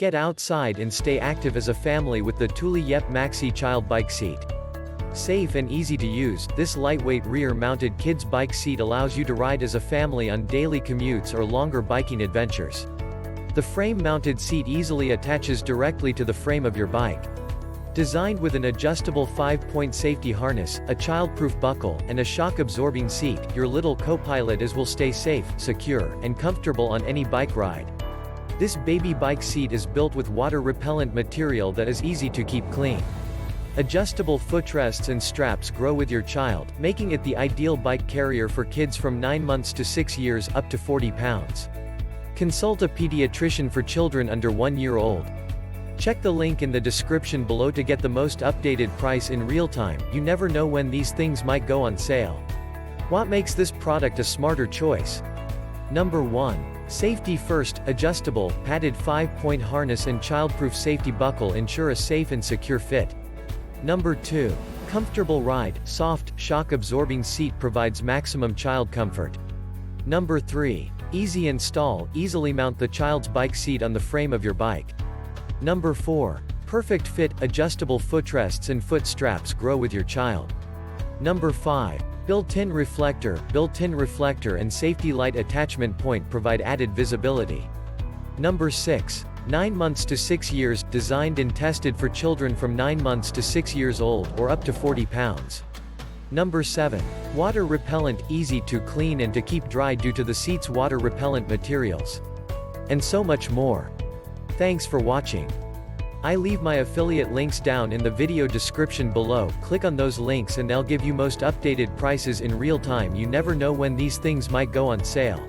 Get outside and stay active as a family with the Thule Yepp Maxi child bike seat. Safe and easy to use, this lightweight rear-mounted kids bike seat allows you to ride as a family on daily commutes or longer biking adventures. The frame-mounted seat easily attaches directly to the frame of your bike. Designed with an adjustable 5-point safety harness, a child-proof buckle, and a shock-absorbing seat, your little co-pilot will stay safe, secure, and comfortable on any bike ride. This baby bike seat is built with water-repellent material that is easy to keep clean. Adjustable footrests and straps grow with your child, making it the ideal bike carrier for kids from 9 months to 6 years up to 40 pounds. Consult a pediatrician for children under 1 year old. Check the link in the description below to get the most updated price in real time. You never know when these things might go on sale. What makes this product a smarter choice? Number 1. Safety first, adjustable, padded 5-point harness and childproof safety buckle ensure a safe and secure fit. Number 2. Comfortable ride, soft, shock-absorbing seat provides maximum child comfort. Number 3. Easy install, easily mount the child's bike seat on the frame of your bike. Number 4. Perfect fit, adjustable footrests and foot straps grow with your child. Number 5. Built-in reflector and safety light attachment point provide added visibility. Number 6. 9 months to 6 years, designed and tested for children from 9 months to 6 years old or up to 40 pounds. Number 7. Water repellent, easy to clean and to keep dry due to the seat's water repellent materials. And so much more. Thanks for watching. I leave my affiliate links down in the video description below. Click on those links and they'll give you most updated prices in real time. You never know when these things might go on sale.